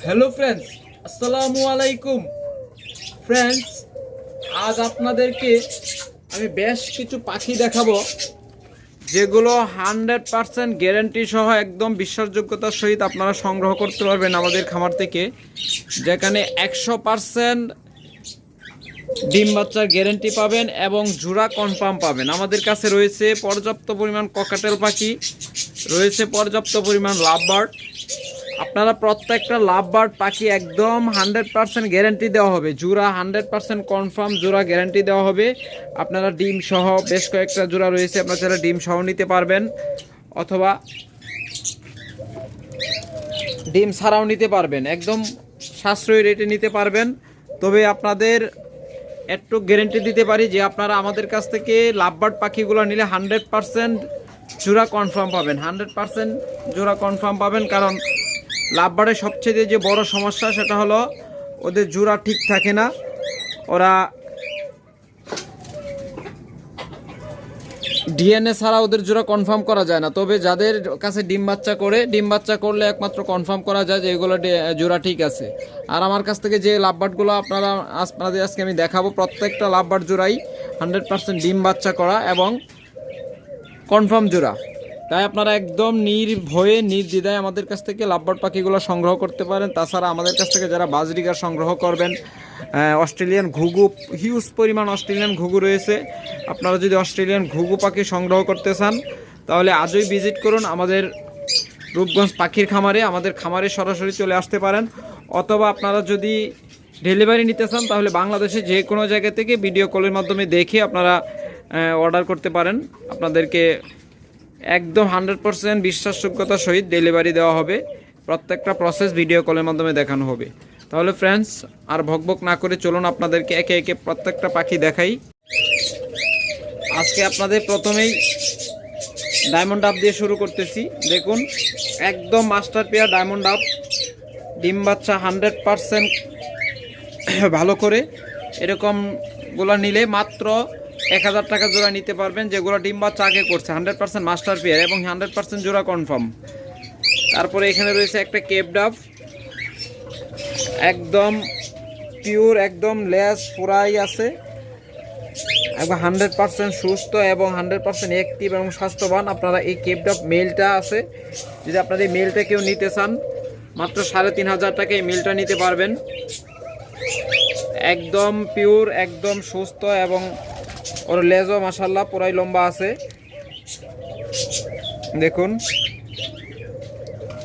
Hello friends, আসসালামু আলাইকুম। Friends, আজ আপনাদেরকে আমি বেশ কিছু পাখি দেখাবো যেগুলো 100% গ্যারান্টি সহ একদম বিশ্বাসযোগ্যতার সহিত আপনারা সংগ্রহ করতে পারবেন আমাদের খামার থেকে, যেখানে 100% ডিম বাচ্চার গ্যারান্টি পাবেন এবং জোড়া কনফার্ম পাবেন। আমাদের কাছে রয়েছে পর্যাপ্ত পরিমাণ ককাটেল পাখি, রয়েছে পর্যাপ্ত পরিমাণ লাভবার্ড। আপনারা প্রত্যেকটা লাভবার্ড পাখি একদম 100% গ্যারান্টি দেওয়া হবে, জোড়া 100% কনফার্ম জোড়া গ্যারান্টি দেওয়া হবে। আপনারা ডিম সহ বেশ কয়েকটা জোড়া রয়েছে, আপনারা যারা ডিম সহ নিতে পারবেন অথবা ডিম ছাড়াও নিতে পারবেন, একদম সাশ্রয়ী রেটে নিতে পারবেন। তবে আপনাদের একটু গ্যারেন্টি দিতে পারি যে আপনারা আমাদের কাছ থেকে লাভবার্ড পাখিগুলো নিলে 100% জোড়া কনফার্ম পাবেন, 100% জোড়া কনফার্ম পাবেন। কারণ লাভবার্ডের সবচেয়ে যে বড় সমস্যা সেটা হলো ওদের জোড়া ঠিক থাকে না, ওরা ডিএনএ ছাড়া ওদের জোড়া কনফার্ম করা যায় না। তবে যাদের কাছে ডিম বাচ্চা করলে একমাত্র কনফার্ম করা যায় যে এগুলো জোড়া ঠিক আছে। আর আমার কাছ থেকে যে লাভবার্ডগুলো আপনাদের আজকে আমি দেখাবো, প্রত্যেকটা লাভবার্ড জোড়াই 100% ডিম বাচ্চা করা এবং কনফার্ম জোড়া। তাই আপনারা একদম নির্ভয়ে নির্দ্বিধায় আমাদের কাছ থেকে লাভবার্ড পাখিগুলো সংগ্রহ করতে পারেন। তাছাড়া আমাদের কাছ থেকে যারা বাজরিগার সংগ্রহ করবেন, অস্ট্রেলিয়ান ঘুঘু, হিউজ পরিমাণ অস্ট্রেলিয়ান ঘুঘু রয়েছে। আপনারা যদি অস্ট্রেলিয়ান ঘুঘু পাখি সংগ্রহ করতে চান তাহলে আজই ভিজিট করুন আমাদের রূপগঞ্জ পাখির খামারে, আমাদের খামারে সরাসরি চলে আসতে পারেন। অথবা আপনারা যদি ডেলিভারি নিতে চান তাহলে বাংলাদেশে যে কোনো জায়গা থেকে ভিডিও কলের মাধ্যমে দেখে আপনারা অর্ডার করতে পারেন। আপনাদেরকে একদম 100% বিশ্বাসযোগ্যতার সহিত ডেলিভারি দেওয়া হবে, প্রত্যেকটা প্রসেস ভিডিও কলের মাধ্যমে দেখানো হবে। তাহলে ফ্রেন্ডস, আর ভকভক না করে চলুন আপনাদেরকে একে একে প্রত্যেকটা পাখি দেখাই। আজকে আপনাদের প্রথমেই ডায়মন্ড ডাব দিয়ে শুরু করতেছি। দেখুন, একদম মাস্টার পেয়ার ডায়মন্ড ডাব, ডিম বাচ্চা 100% ভালো করে। এরকমগুলো নিলে মাত্র 1000 টাকা জোড়া নিতে পারবেন, যেগুলো ডিম বাচ্চা আগে করছে, 100% মাস্টার পেয়ার এবং 100% জোড়া কনফার্ম। তারপরে এখানে রয়েছে একটা কেপ ডাব, একদম পিওর, একদম লেস পুরাই আছে, একদম 100% সুস্থ এবং 100% অ্যাক্টিভ এবং স্বাস্থ্যবান। আপনারা এই কেপ ডাব মেলটা আছে, যদি আপনাদের এই মেলটা কেউ নিতে চান মাত্র 3500 টাকা এই মেলটা নিতে পারবেন। একদম পিওর, একদম সুস্থ এবং ওর লেজও মাশাল্লাহ পুরাই লম্বা আছে, দেখুন।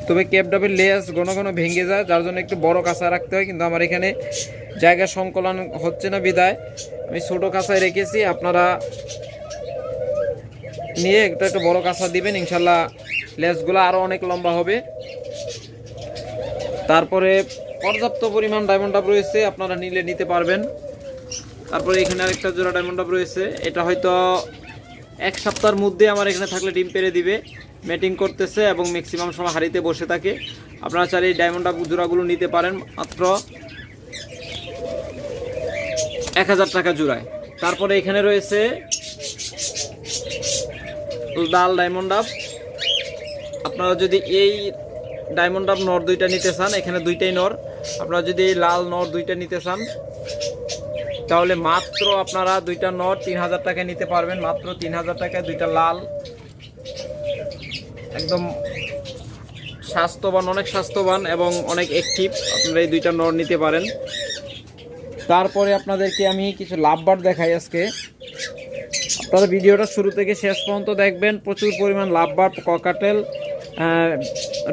তবে কেপ ডাবের লেজ ঘন ঘন ভেঙে যায়, যার জন্য একটু বড় কাঁচা রাখতে হয়, কিন্তু আমার এখানে জায়গা সংকলন হচ্ছে না বিদায় আমি ছোটো কাঁচায় রেখেছি। আপনারা নিয়ে একটু বড় কাঁচা দিবেন, ইনশাল্লাহ লেজগুলো আরও অনেক লম্বা হবে। তারপরে পর্যাপ্ত পরিমাণ ডায়মন্ড ডাব রয়েছে, আপনারা নিলে নিতে পারবেন। তারপরে এখানে আরেকটা জোড়া ডায়মন্ড ডাব রয়েছে, এটা হয়তো এক সপ্তাহের মধ্যে আমার এখানে থাকলে ডিম পেড়ে দিবে, ম্যাটিং করতেছে এবং ম্যাক্সিমাম সময় হাড়িতে বসে থাকে। আপনারা চাইলে এই ডায়মন্ড ডাব জোড়াগুলো নিতে পারেন মাত্র 1000 টাকা জোড়ায়। তারপরে এখানে রয়েছে লাল ডায়মন্ড ডাব। আপনারা যদি এই ডায়মন্ড ডাব নর দুইটা নিতে চান, এখানে দুইটাই নর, আপনারা যদি এই লাল নর দুইটা নিতে চান তাহলে মাত্র আপনারা দুইটা নর 3000 টাকায় নিতে পারবেন, মাত্র 3000 টাকায় দুইটা লাল, একদম স্বাস্থ্যবান, অনেক স্বাস্থ্যবান এবং অনেক অ্যাক্টিভ। আপনারা এই দুইটা নর নিতে পারেন। তারপরে আপনাদেরকে আমি কিছু লাভবার্ড দেখাই আজকে। আপনারা ভিডিওটা শুরু থেকে শেষ পর্যন্ত দেখবেন, প্রচুর পরিমাণ লাভবার্ড ককাটেল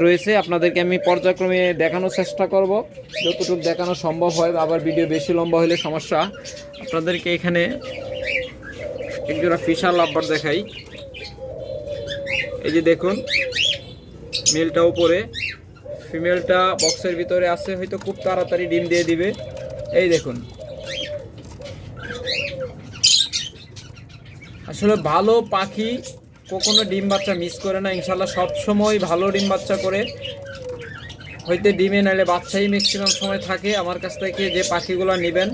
রয়েছে। আপনাদেরকে আমি পর্যায়ক্রমে দেখানোর চেষ্টা করব যতটুকু দেখানো সম্ভব হয়, আবার ভিডিও বেশি লম্বা হলে সমস্যা। আপনাদেরকে এখানে একজোড়া ফিশার লাভবার্ড দেখাই। এই যে দেখুন, মেলটা উপরে, ফিমেলটা বক্সের ভিতরে আছে, হয়তো খুব তাড়াতাড়ি ডিম দিয়ে দিবে। এই দেখুন, আসলে ভালো পাখি কখনো ডিম বাচ্চা মিস করে না, ইনশাল্লাহ সবসময় ভালো ডিম বাচ্চা করে, হয়তো ডিমে নাইলে বাচ্চাই ম্যাক্সিমাম সময় থাকে। আমার কাছ থেকে যে পাখিগুলো নেবেন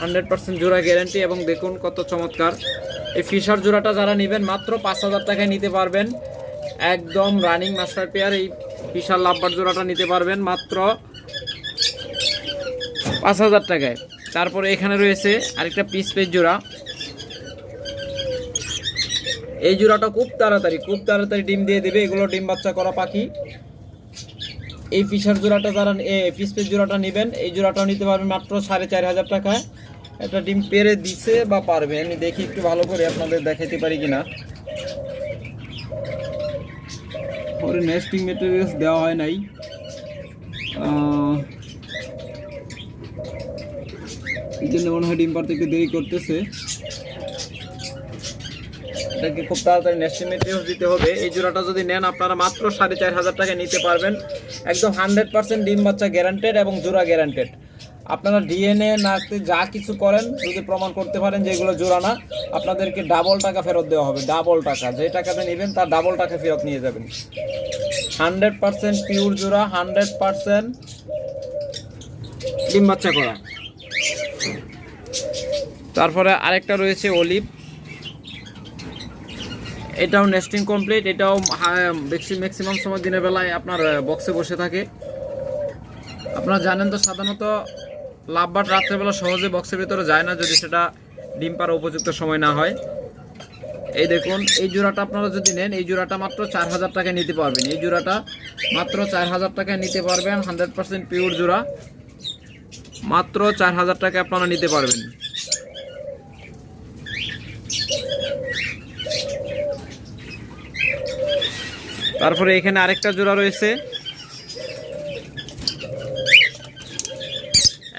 100% জোড়া গ্যারান্টি। এবং দেখুন কত চমৎকার এই ফিশার জোড়াটা যারা নেবেন মাত্র 5000 টাকায় নিতে পারবেন, একদম রানিং মাস্টার পেয়ার। এই বিশাল লাভবার্ড জোড়াটা নিতে পারবেন মাত্র 5,000 টাকায়। তারপরে এখানে রয়েছে আরেকটা পিস পেজ জোড়া। এই জোড়াটা খুব তাড়াতাড়ি ডিম দিয়ে দেবে। এগুলো ডিম বাচ্চা করা পাখি। এই ফিশার জোড়াটা যারা পিস পেজ জোড়াটা নেবেন, এই জোড়াটাও নিতে পারবেন মাত্র 4,500 টাকায়। একটা ডিম পেরে দিছে বা পারবে, আমি দেখি একটু ভালো করে আপনাদের দেখাতে পারি কিনা। ওর নেস্টিং মেটেরিয়ালস দেওয়া হয় নাই, এই জন্য মনে হয় ডিম পারতে একটু দেরি করতেছে। এটাকে খুব তাড়াতাড়ি নেস্টিং মেটেরিয়ালস দিতে হবে। এই জোড়াটা যদি নেন আপনারা মাত্র 4,500 টাকায় নিতে পারবেন। একদম 100% ডিম বাচ্চা গ্যারান্টেড এবং জোড়া গ্যারান্টেড। আপনারা ডিএনএ নাতে যা কিছু করেন, যদি প্রমাণ করতে পারেন যে এগুলো জোড়া না, আপনাদেরকে ডাবল টাকা ফেরত দেওয়া হবে। ডাবল টাকা, যে টাকাটা নেবেন তার ডাবল টাকা ফেরত নিয়ে যাবেন। 100% পিওর জোড়া, 100% ডিম বাচ্চা করা। তারপরে আরেকটা রয়েছে অলিভ, এটাও নেস্টিং কমপ্লিট। এটাও ম্যাক্সিমাম সময় দিনের বেলায় আপনার বক্সে বসে থাকে। আপনারা জানেন তো সাধারণত লাভবার্ড রাত্রেবেলা সহজে বক্সের ভিতরে যায় না, যদি সেটা ডিম পাড়ার উপযুক্ত সময় না হয়। এই দেখুন, এই জোড়াটা আপনারা যদি নেন, এই জোড়াটা মাত্র 4,000 টাকায় নিতে পারবেন। এই জোড়াটা মাত্র 4,000 টাকায় নিতে পারবেন। 100% পিওর জোড়া, মাত্র 4,000 টাকায় আপনারা নিতে পারবেন। তারপরে এখানে আরেকটা জোড়া রয়েছে,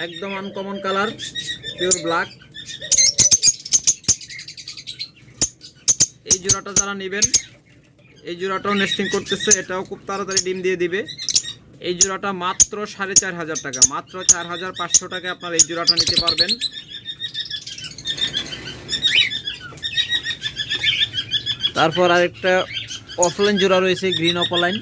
একদম আনকমন কালার, পিওর ব্ল্যাক। এই জোড়াটা যারা নেবেন, এই জোড়াটাও নেস্টিং করতেছে, এটাও খুব তাড়াতাড়ি ডিম দিয়ে দিবে। এই জোড়াটা মাত্র 4,500 টাকা, মাত্র 4,500 টাকায় আপনারা এই জোড়াটা নিতে পারবেন। তারপর আরেকটা অফলাইন জোড়া রয়েছে, গ্রিন অফলাইন।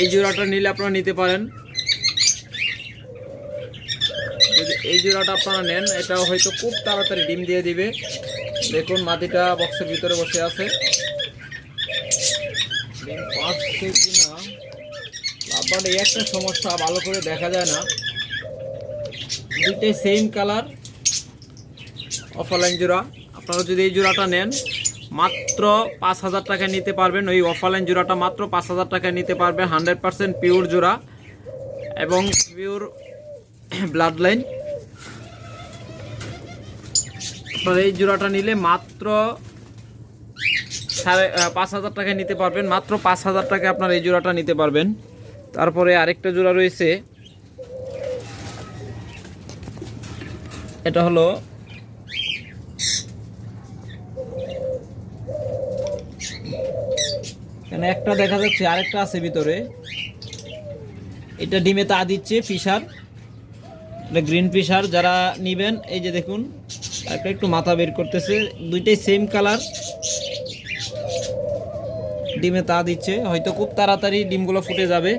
এই জোড়াটা নিলে আপনারা নিতে পারেন। যদি এই জোড়াটা আপনারা নেন, এটাও হয়তো খুব তাড়াতাড়ি ডিম দিয়ে দিবে। দেখুন মাটিটা বক্সের ভিতরে বসে আছে, ডিম পাচ্ছে কিনা। লাভবার্ড এই একটা সমস্যা, ভালো করে দেখা যায় না। দুইটাই সেম কালার, অফলাইন জোড়া। আপনারা যদি এই জোড়াটা নেন, মাত্র 5,000 টাকায় নিতে পারবেন। ওই অফলাইন জোড়াটা মাত্র 5,000 টাকায় নিতে পারবেন। 100% পিওর জোড়া এবং পিওর ব্লাড লাইন। আপনারা এই জোড়াটা নিলে মাত্র 5,000 টাকায় নিতে পারবেন। মাত্র 5,000 টাকায় আপনারা এই জোড়াটা নিতে পারবেন। তারপরে আরেকটা জোড়া রয়েছে, এটা হলো এখানে একটা দেখা যাচ্ছে, আরেকটা আছে ভিতরে। এটা ডিমে তা দিচ্ছে ফিশার, এটা গ্রিন ফিশার। যারা নিবেন, এই যে দেখুন একটা একটু মাথা বের করতেছে, দুইটাই সেম কালার, ডিমে তা দিচ্ছে। হয়তো খুব তাড়াতাড়ি ডিমগুলো ফুটে যাবে।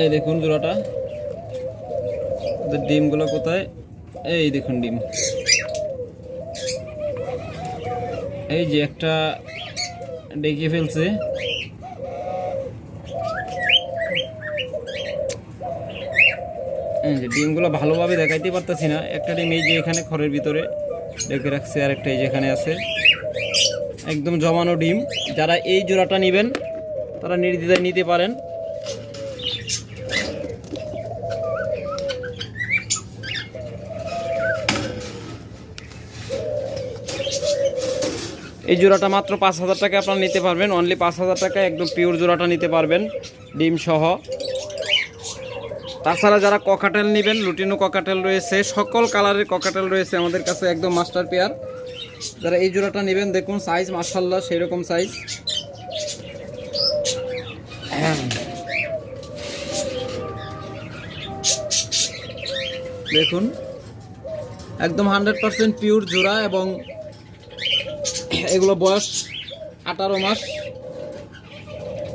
এই দেখুন জোড়াটা, ডিমগুলো কোথায়, এই দেখুন ডিম। এই যে একটা ডেকে ফেলছে, এই যে ডিমগুলো ভালোভাবে দেখাইতে পারতেছি না। একটা ডিম এই যে এখানে খড়ের ভিতরে ডেকে রাখছে, আর একটা এই যেখানে আছে, একদম জমানো ডিম। যারা এই জোড়াটা নেবেন তারা নির্দ্বিধায় নিতে পারেন। এই জোড়াটা মাত্র 5,000 টাকায় আপনারা নিতে পারবেন। অনলি 5,000 টাকায় একদম পিওর জোড়াটা নিতে পারবেন, ডিম সহ। তাছাড়া যারা ককাটেল নেবেন, লুটিনো ককাটেল রয়েছে, সকল কালারের ককাটেল রয়েছে আমাদের কাছে, একদম মাস্টার পেয়ার। যারা এই জোড়াটা নেবেন, দেখুন সাইজ মাশাআল্লাহ সেই রকম সাইজ। দেখুন একদম 100% পিওর জোড়া, এবং এগুলো বয়স 18 মাস।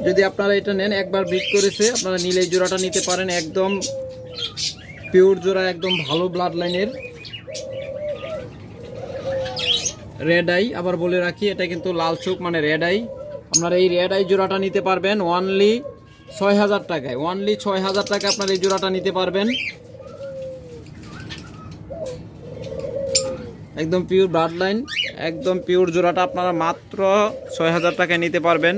যদি আপনারা এটা নেন, একবার ব্রিড করেছে, আপনারা নিলে এই জোড়াটা নিতে পারেন। একদম পিওর জোড়া, একদম ভালো ব্লাড লাইনের রেড আই। আবার বলে রাখি, এটা কিন্তু লাল চোখ মানে রেড আই। আপনারা এই রেড আই জোড়াটা নিতে পারবেন অনলি ৬,০০০ টাকায়। অনলি ৬,০০০ টাকায় আপনারা এই জোড়াটা নিতে পারবেন। একদম পিওর ব্লাড লাইন, একদম পিওর জোড়াটা আপনারা মাত্র ৬,০০০ টাকায় নিতে পারবেন।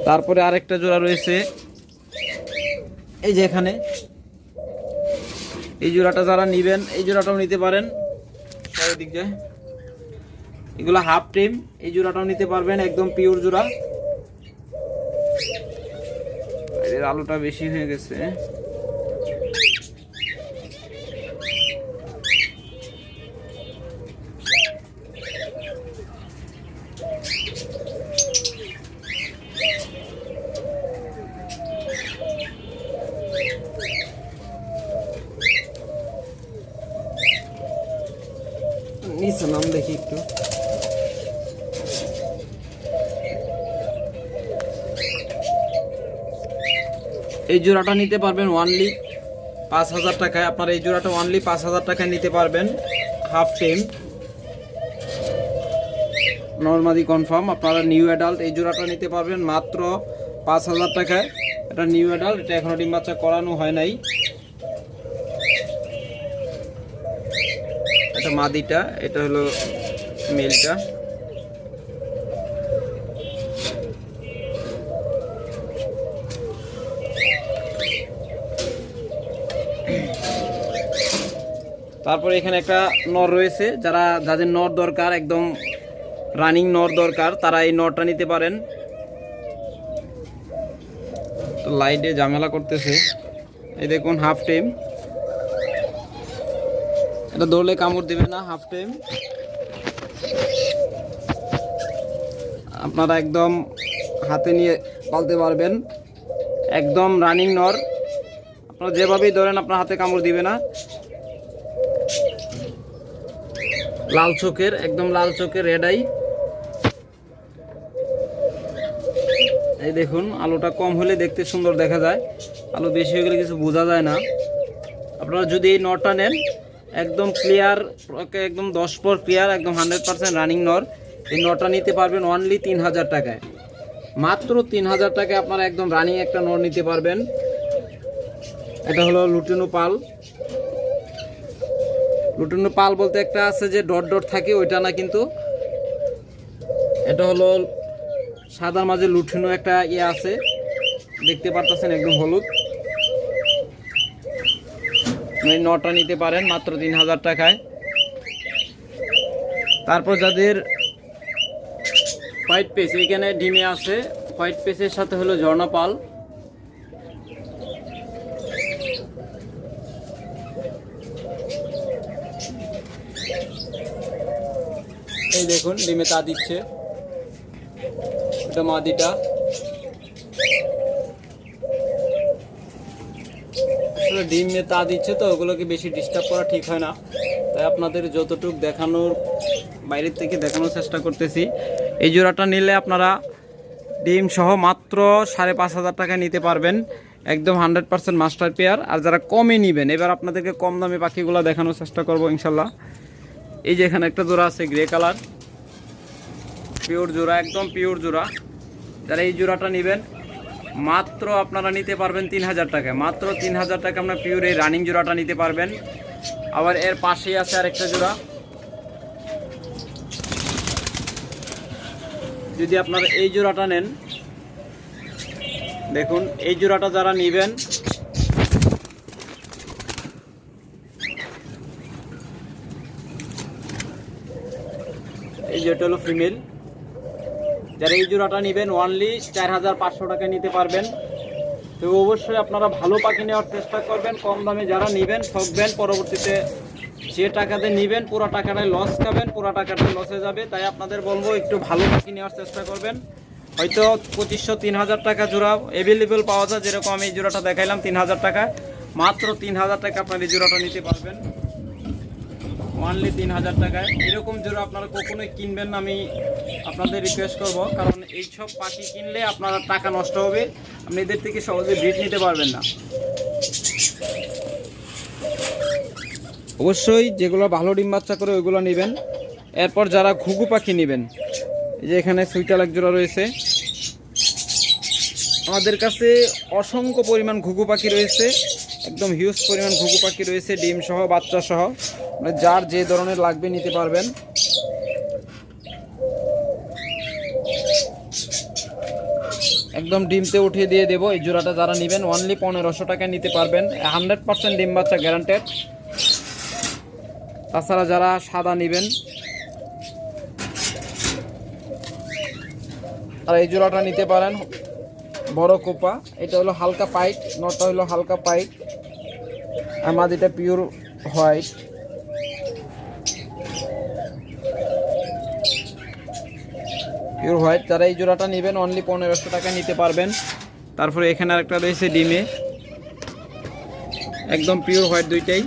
তারপরে আরেকটা জোড়া রয়েছে এই যে এখানে, এই জোড়াটা যারা নিবেন এই জোড়াটাও নিতে পারেন। চারিদিক যায়, এগুলো হাফ টিম, এই জোড়াটাও নিতে পারবেন, একদম পিওর জোড়া। এর আলোটা বেশি হয়ে গেছে। নিচে নাম দেখি একটু। এই জোড়াটা নিতে পারবেন অনলি ৫,০০০ টাকায়। আপনারা এই জোড়াটা অনলি ৫,০০০ টাকায় নিতে পারবেন, হাফ টেম, নর্মালি কনফার্ম। আপনারা নিউ অ্যাডাল্ট এই জোড়াটা নিতে পারবেন মাত্র ৫,০০০ টাকায়। এটা নিউ অ্যাডাল্ট, এটা এখনো ডিম বাচ্চা করানো হয় নাই। এটা মাদিটা, এটা হলো মেলটা। তারপরে এখানে একটা নর রয়েছে, যাদের নর দরকার, একদম রানিং নর দরকার, তারা এই নরটা নিতে পারেন। তো লাইটে ঝামেলা করতেছে। এই দেখুন হাফ টেম, এটা দৌড়লে কামড় দিবে না, হাফ টেম। আপনারা একদম হাতে নিয়ে পালতে পারবেন, একদম রানিং নর। আপনারা যেভাবেই ধরেন আপনার হাতে কামড় দিবে না। লাল চোখের, একদম লাল চোখের রেড আই। এই দেখুন আলোটা কম হলে দেখতে সুন্দর দেখা যায়, আলো বেশি হয়ে গেলে কিছু বোঝা যায় না। আপনারা যদি এই নরটা নেন, একদম ক্লিয়ার, একদম 10 পর ক্লিয়ার, একদম 100% রানিং নর, এই নরটা নিতে পারবেন অনলি ৩,০০০ টাকায়। মাত্র ৩,০০০ টাকায় আপনারা একদম রানিং একটা নর নিতে পারবেন। এটা হলো লুটিনো পাল। লুটিনো পাল বলতে একটা আছে যে ডট ডট থাকে, ওইটা না কিন্তু। এটা হলো সাদার মাঝে লুটিনো একটা ইয়ে আছে, দেখতে পারতেছেন, একদম হলুদ। এই নটা নিতে পারেন মাত্র ৩,০০০ টাকায়। তারপর যাদের হোয়াইট পেস, এখানে ডিমে আছে, হোয়াইট পেসের সাথে হলো ঝর্ণা পাল। এই দেখুন ডিমে তা দিচ্ছে, এটা মাদিটা। ডিমে তা দিচ্ছে, তো ওগুলোকে বেশি ডিস্টার্ব করা ঠিক হয় না, তাই আপনাদের যতটুকু দেখানোর বাইরের থেকে দেখানোর চেষ্টা করতেছি। এই জোড়াটা নিলে আপনারা ডিম সহ মাত্র ৫,৫০০ টাকায় নিতে পারবেন, একদম 100% মাস্টার পেয়ার। আর যারা কমে নেবেন, এবার আপনাদেরকে কম দামে পাখিগুলো দেখানোর চেষ্টা করবো ইনশাল্লাহ। এই যে এখানে একটা জোড়া আছে গ্রে কালার, পিওর জোড়া, একদম পিওর জোড়া। যারা এই জোড়াটা নেবেন মাত্র আপনারা নিতে পারবেন ৩,০০০ টাকায়, মাত্র ৩,০০০ টাকা আপনার পিওর এই রানিং জোড়াটা নিতে পারবেন। আবার এর পাশেই আছে আরেকটা জোড়া। যদি আপনারা এই জোড়াটা নেন, দেখুন এই জোড়াটা যারা নেবেন, এই যেটা হলো ফিমেল, যারা এই জোড়াটা নেবেন অনলি ৪,৫০০ টাকায় নিতে পারবেন। তো অবশ্যই আপনারা ভালো পাখি নেওয়ার চেষ্টা করবেন, কম দামে যারা নেবেন ঠকবেন, পরবর্তীতে যে টাকাতে নেবেন পুরো টাকাটাই লস খাবেন, পুরো টাকাটাই লসে যাবে। তাই আপনাদের বলবো একটু ভালো পাখি নেওয়ার চেষ্টা করবেন। হয়তো ২৫০০-৩,০০০ টাকা জোড়া অ্যাভেলেবেল পাওয়া যায়, যেরকম আমি এই জোড়াটা দেখাইলাম ৩,০০০ টাকা, মাত্র ৩,০০০ টাকা আপনার এই জোড়াটা নিতে পারবেন অনলি 3000 টাকায়। এরকম জোড়া আপনারা কখনোই কিনবেন না, আমি আপনাদের রিকোয়েস্ট করব, কারণ এইসব পাখি কিনলে আপনারা টাকা নষ্ট হবে, আপনি এদের থেকে সহজে ব্রিড নিতে পারবেন না। অবশ্যই যেগুলো ভালো ডিম বাচ্চা করে ওইগুলো নেবেন। এরপর যারা ঘুঘু পাখি নেবেন, এই যে এখানে সুইটাল এক জোড়া রয়েছে। আমাদের কাছে অসংখ্য পরিমাণ ঘুঘু পাখি রয়েছে, একদম হিউজ পরিমাণ ঘুঘু পাখি রয়েছে, ডিম সহ বাচ্চা সহ, মানে যার যে ধরনের লাগবে নিতে পারবেন। একদম ডিমতে উঠিয়ে দিয়ে দেবো। এই জোড়াটা যারা নেবেন অনলি 1500 টাকায় নিতে পারবেন, 100% ডিম বাচ্চা গ্যারান্টেড। তাছাড়া যারা সাদা নেবেন, আর এই জোড়াটা নিতে পারেন বড় কোপা। এটা হলো হালকা পাইট, নটা হলো হালকা পাইট, আর মাদিটা পিওর হোয়াইট। পিওর হোয়াইট যারা এই জোড়াটা নেবেন অনলি 1500 টাকায় নিতে পারবেন। তারপরে এখানে আরেকটা রয়েছে ডিমে, একদম পিওর হোয়াইট, দুইটাই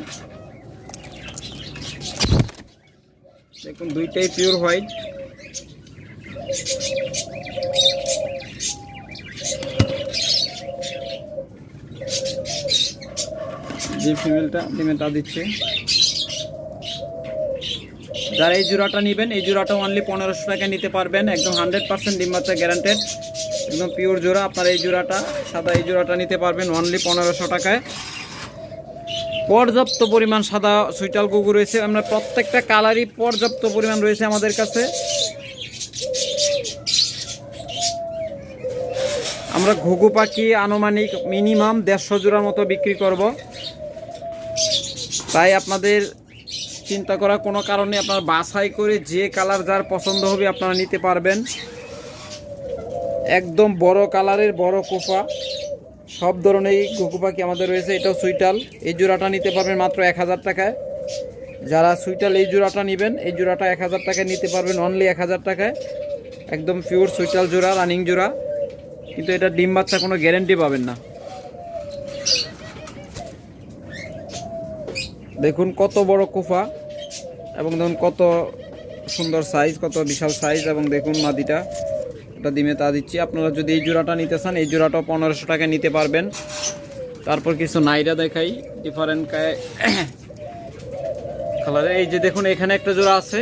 দেখুন, দুইটাই পিওর হোয়াইট। যে ফিমেলটা ডিমে তা দিচ্ছে। যারা এই জোড়াটা নেবেন এই জোড়াটা অনলি 1500 টাকায় নিতে পারবেন, একদম 100% ডিম বাচ্চা গ্যারান্টেড, একদম পিওর জোড়া। আপনারা এই জোড়াটা সাদা এই জোড়াটা নিতে পারবেন অনলি 1500 টাকায়। পর্যাপ্ত পরিমাণ সাদা সুইটাল ঘুঘু রয়েছে, আমরা প্রত্যেকটা কালারই পর্যাপ্ত পরিমাণ রয়েছে আমাদের কাছে। আমরা ঘুঘু পাখি আনুমানিক মিনিমাম 150 জোড়ার মতো বিক্রি করব, তাই আপনাদের চিন্তা করার কোনো কারণে আপনারা বাছাই করে যে কালার যার পছন্দ হবে আপনারা নিতে পারবেন। একদম বড় কালারের বড় কোফা সব ধরনেরই ঘুঘু পাখি আমাদের রয়েছে। এটাও সুইটাল, এই জোড়াটা নিতে পারবেন মাত্র 1000 টাকায়। যারা সুইটাল এই জোড়াটা নেবেন এই জোড়াটা 1000 টাকায় নিতে পারবেন অনলি 1000 টাকায়, একদম পিওর সুইটাল জোড়া, রানিং জোড়া, কিন্তু এটা ডিম বাচ্চা কোনো গ্যারেন্টি পাবেন না। দেখুন কত বড় কোফা, এবং দেখুন কত সুন্দর সাইজ, কত বিশাল সাইজ, এবং দেখুন মাদিটা এটা ডিমে তা দিচ্ছি। আপনারা যদি এই জোড়াটা নিতে চান এই জোড়াটাও 1500 টাকায় নিতে পারবেন। তারপর কিছু নাইরা দেখাই ডিফারেন্ট কালারে। এই যে দেখুন এখানে একটা জোড়া আছে,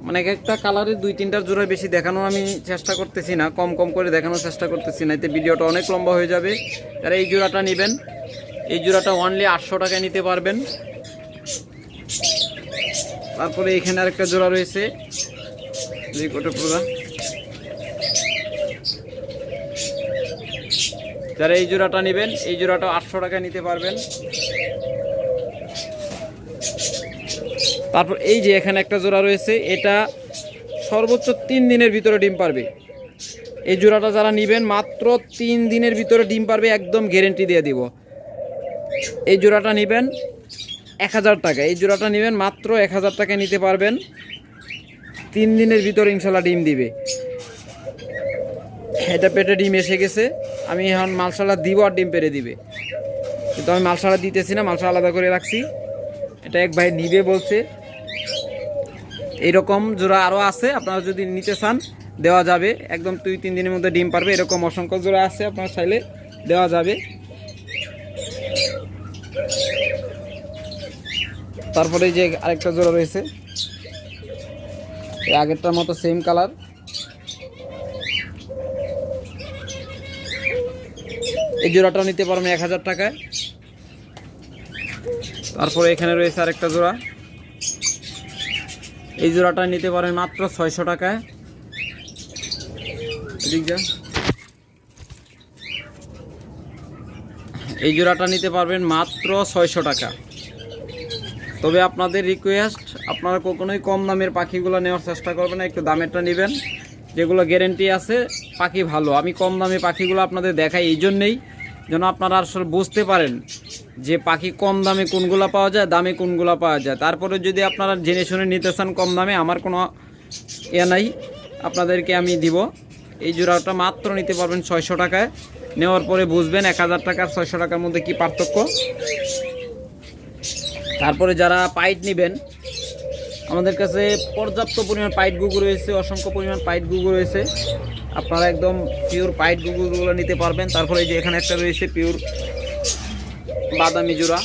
মানে এক একটা কালারে 2-3টার জোড়া বেশি দেখানো আমি চেষ্টা করতেছি না, কম কম করে দেখানোর চেষ্টা করতেছি না, এতে ভিডিওটা অনেক লম্বা হয়ে যাবে। তারা এই জোড়াটা নেবেন এই জোড়াটা অনলি 800 টাকায় নিতে পারবেন। তারপরে এখানে আরেকটা জোড়া রয়েছে যারা এই জোড়াটা নেবেন এই জোড়াটা 800 টাকায় নিতে পারবেন। তারপর এই যে এখানে একটা জোড়া রয়েছে, এটা সর্বোচ্চ 3 দিনের ভিতরে ডিম পারবে। এই জোড়াটা যারা নেবেন মাত্র 3 দিনের ভিতরে ডিম পারবে, একদম গ্যারেন্টি দিয়ে দিব। এই জোড়াটা নেবেন 1000 টাকা, এই জোড়াটা নেবেন মাত্র 1000 টাকায় নিতে পারবেন, 3 দিনের ভিতরে ইনশাল্লাহ ডিম দিবে। এটা পেটে ডিম এসে গেছে, আমি এখন মালসালা দিব আর ডিম পেড়ে দিবে, কিন্তু আমি মালসালা দিতেছি না, মালসালা আলাদা করে রাখছি। এটা এক ভাই নিবে বলছে। এইরকম জোড়া আরও আছে, আপনারা যদি নিতে চান দেওয়া যাবে, একদম 2-3 দিনের মধ্যে ডিম পারবে, এরকম অসংখ্য জোড়া আছে, আপনারা চাইলে দেওয়া যাবে। তারপরে যে আরেকটা জোড়া রয়েছে, এই আগেরটার মতো সেম কালার, এই জোড়াটাও নিতে পারবেন 1000 টাকায়। তারপরে এখানে রয়েছে আরেকটা জোড়া, এই জোড়াটা নিতে পারেন মাত্র 600 টাকায়। এই জোড়াটা নিতে পারবেন মাত্র 600 টাকা। তবে আপনাদের রিকোয়েস্ট, আপনারা কখনোই কম দামের পাখিগুলো নেওয়ার চেষ্টা করবেন না, একটু দামেরটা নেবেন যেগুলো গ্যারেন্টি আছে, পাখি ভালো। আমি কম দামে পাখিগুলো আপনাদের দেখাই এই জন্যেই, যেন আপনারা আসলে বুঝতে পারেন যে পাখি কম দামে কোনগুলো পাওয়া যায়, দামে কোনগুলো পাওয়া যায়। তারপরে যদি আপনারা জেনে শুনে নিতে চান কম দামে, আমার কোনো নাই, আপনাদেরকে আমি দিব। এই জোড়াটা মাত্র নিতে পারবেন 600 টাকায়, নেওয়ার পরে বুঝবেন 1000 টাকার 600 টাকার মধ্যে কি পার্থক্য। তারপরে যারা পাইট নেবেন আমাদের কাছে পর্যাপ্ত পরিমাণ পাইট ঘুঘু রয়েছে, অসংখ্য পরিমাণ পাইট ঘুঘু রয়েছে। আপনারা একদম পিওর পাইট ঘুঘুগুলো নিতে পারবেন। তারপরে এই যে এখানে একটা রয়েছে পিওর বাদামি জোড়া,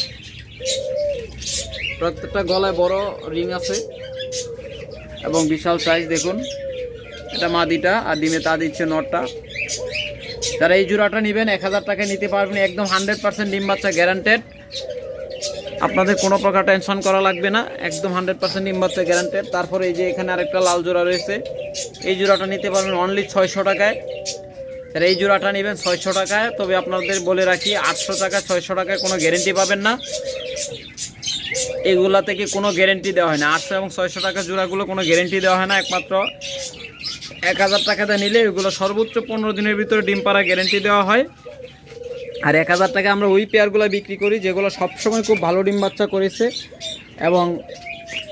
প্রত্যেকটা গলায় বড় রিং আছে এবং বিশাল সাইজ। দেখুন এটা মাদিটা আর ডিমে তা দিচ্ছে নটটা। যারা এই জোড়াটা নেবেন 1000 টাকায় নিতে পারবেন, একদম 100% ডিম বাচ্চা গ্যারান্টেড। আপনাদের কোনো প্রকার টেনশন করা লাগবে না, একদম 100% ডিম বাচ্চা গ্যারান্টেড। তারপরে এই যে এখানে আরেকটা লাল জোড়া রয়েছে, এই জোড়াটা নিতে পারবেন অনলি 600 টাকায়। যারা এই জোড়াটা নেবেন 600 টাকায়, তবে আপনাদের বলে রাখি 800 টাকা 600 টাকায় কোনো গ্যারেন্টি পাবেন না। এগুলা থেকে কোনো গ্যারেন্টি দেওয়া হয় না। 800 এবং 600 টাকা জোড়াগুলো কোনো গ্যারেন্টি দেওয়া হয় না। একমাত্র 1000 টাকাতে নিলে এগুলো সর্বোচ্চ 15 দিনের ভিতরে ডিম পাড়া গ্যারেন্টি দেওয়া হয়। আর 1000 টাকা আমরা ওই পেয়ারগুলো বিক্রি করি যেগুলো সবসময় খুব ভালো ডিম বাচ্চা করেছে এবং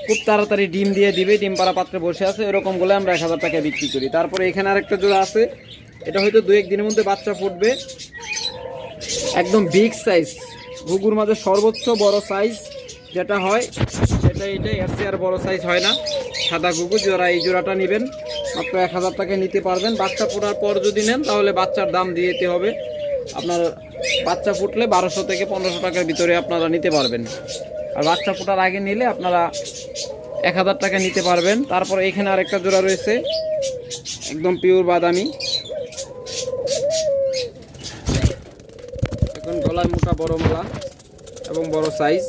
খুব তাড়াতাড়ি ডিম দিয়ে দিবে, ডিম পাড়া পাত্রে বসে আছে, এরকমগুলো আমরা 1000 টাকায় বিক্রি করি। তারপরে এখানে আরেকটা জোড়া আছে, এটা হয়তো 2-1 দিনের মধ্যে বাচ্চা ফুটবে। একদম বিগ সাইজ, ঘুঘুর মাঝে সর্বোচ্চ বড় সাইজ যেটা হয় সেটা এটাই, এর চেয়ে আর বড় সাইজ হয় না। সাদা ঘুঘু যারা এই জোড়াটা নেবেন মাত্র 1000 টাকায় নিতে পারবেন। বাচ্চা ফোটার পর যদি নেন তাহলে বাচ্চার দাম দিয়ে দিতে হবে। আপনার বাচ্চা ফুটলে 1200 থেকে 1500 টাকার ভিতরে আপনারা নিতে পারবেন। আর বাচ্চা ফোটার আগে নিলে আপনারা 1000 টাকা নিতে পারবেন। তারপর এখানে আরেকটা জোড়া রয়েছে একদম পিওর বাদামি, এখন গলায় মোটা বড় মালা এবং বড় সাইজ।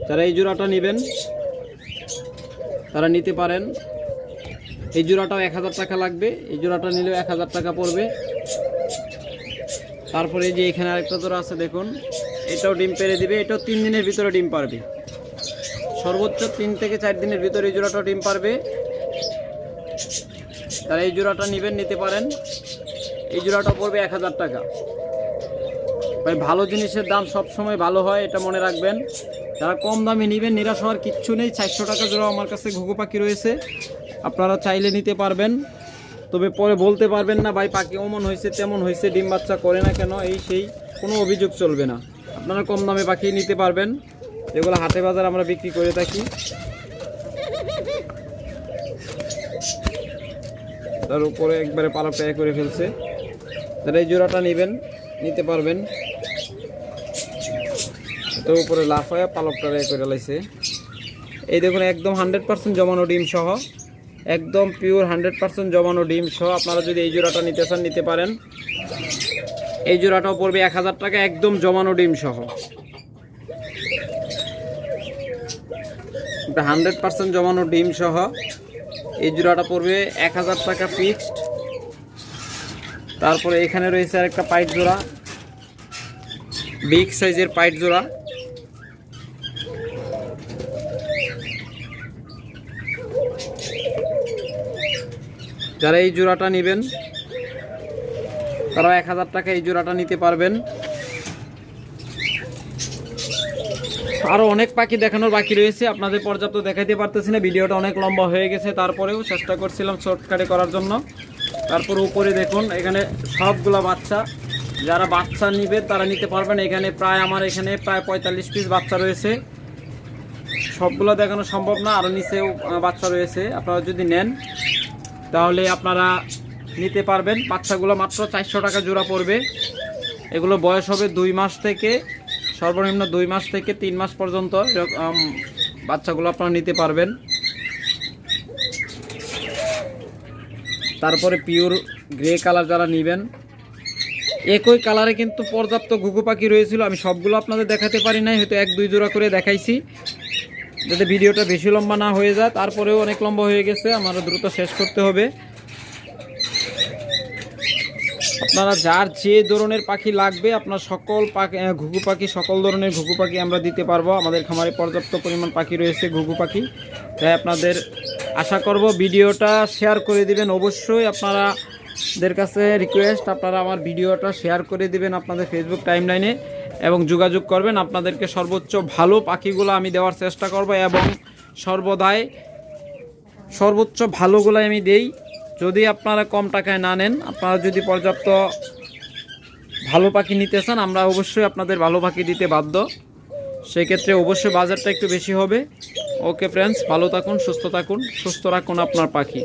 যারা এই জোড়াটা নেবেন তারা নিতে পারেন। এই জোড়াটাও 1000 টাকা লাগবে, এই জোড়াটা নিলেও 1000 টাকা পড়বে। তারপরে যে এখানে আরেকটা জোড়া আছে দেখুন, এটাও ডিম পেড়ে দিবে, এটাও 3 দিনের ভিতরে ডিম পারবে, সর্বোচ্চ 3 থেকে 4 দিনের ভিতরে এই জোড়াটাও ডিম পারবে। তারা এই জোড়াটা নেবেন, নিতে পারেন। এই জোড়াটা পড়বে 1000 টাকা। ভাই ভালো জিনিসের দাম সবসময় ভালো হয়, এটা মনে রাখবেন। যারা কম দামে নেবেন নিরাশ হওয়ার কিচ্ছু নেই। 400 টাকা জোড়া আমার কাছে ঘুঘু পাখি রয়েছে, আপনারা চাইলে নিতে পারবেন। তবে পরে বলতে পারবেন না ভাই পাখি অমন হয়েছে তেমন হয়েছে, ডিম বাচ্চা করে না কেন, এই সেই কোনো অভিযোগ চলবে না। আপনারা কম দামে পাখি নিতে পারবেন, যেগুলো হাটে বাজার আমরা বিক্রি করে থাকি। তার উপরে একবারে পালকটা করে ফেলছে। যারা এই জোড়াটা নেবেন নিতে পারবেন। তো উপরে লাফায়া পালকটা করে লাইছে। এই দেখুন একদম 100% জমানো ডিম সহ, একদম পিওর 100% জমানো ডিম সহ। আপনারা যদি এই জোড়াটা নিতে চান নিতে পারেন। এই জোড়াটাও পড়বে 1000 টাকা, একদম জমানো ডিম সহ। 100% জমানো ডিম সহ এই জোড়াটা পড়বে 1000 টাকা ফিক্সড। তারপরে এখানে রয়েছে আরেকটা পাইট জোড়া, বিগ সাইজের পাইট জোড়া। যারা এই জোড়াটা নেবেন তারা 1000 টাকা এই জোড়াটা নিতে পারবেন। আরও অনেক পাখি দেখানোর বাকি রয়েছে, আপনাদের পর্যাপ্ত দেখাতে পারতেছি না, ভিডিওটা অনেক লম্বা হয়ে গেছে। তারপরেও চেষ্টা করছিলাম শর্টকাটে করার জন্য। তারপর উপরে দেখুন এখানে সবগুলা বাচ্চা, যারা বাচ্চা নিবে তারা নিতে পারবেন। এখানে প্রায় আমার এখানে প্রায় 45 পিস বাচ্চা রয়েছে, সবগুলো দেখানো সম্ভব না, আরও নিচেও বাচ্চা রয়েছে। আপনারা যদি নেন তাহলে আপনারা নিতে পারবেন। বাচ্চাগুলো মাত্র 400 টাকা জোড়া পড়বে। এগুলো বয়স হবে 2 মাস থেকে সর্বনিম্ন 2 মাস থেকে 3 মাস পর্যন্ত বাচ্চাগুলো আপনারা নিতে পারবেন। তারপরে পিওর গ্রে কালার যারা নেবেন, একই কালারে কিন্তু পর্যাপ্ত ঘুঘু পাখি রয়েছিল, আমি সবগুলো আপনাদের দেখাতে পারি নাই, হয়তো 1-2 জোড়া করে দেখাইছি যাতে ভিডিওটা বেশি লম্বা না হয়ে যায়। তারপরেও অনেক লম্বা হয়ে গেছে, আমার দ্রুত শেষ করতে হবে। আপনারা যার যে ধরনের পাখি লাগবে, আপনার সকল পাখি ঘুঘু পাখি, সকল ধরনের ঘুঘু পাখি আমরা দিতে পারবো। আমাদের খামারে পর্যাপ্ত পরিমাণ পাখি রয়েছে ঘুঘু পাখি, তাই আপনাদের আশা করব ভিডিওটা শেয়ার করে দিবেন। অবশ্যই আপনাদের কাছে রিকোয়েস্ট, আপনারা আমার ভিডিওটা শেয়ার করে দিবেন আপনাদের ফেসবুক টাইমলাইনে এবং যোগাযোগ করবেন। আপনাদেরকে সর্বোচ্চ ভালো পাখিগুলো আমি দেওয়ার চেষ্টা করব এবং সর্বদাই সর্বোচ্চ ভালোগুলো আমি দেই। যদি আপনারা কম টাকায় না নেন, আপনারা যদি পর্যাপ্ত ভালো পাখি নিতে চান, আমরা অবশ্যই আপনাদের ভালো পাখি দিতে বাধ্য। সেক্ষেত্রে অবশ্যই বাজারটা একটু বেশি হবে। ওকে ফ্রেন্ডস, ভালো থাকুন, সুস্থ থাকুন, সুস্থ রাখুন আপনার পাখি।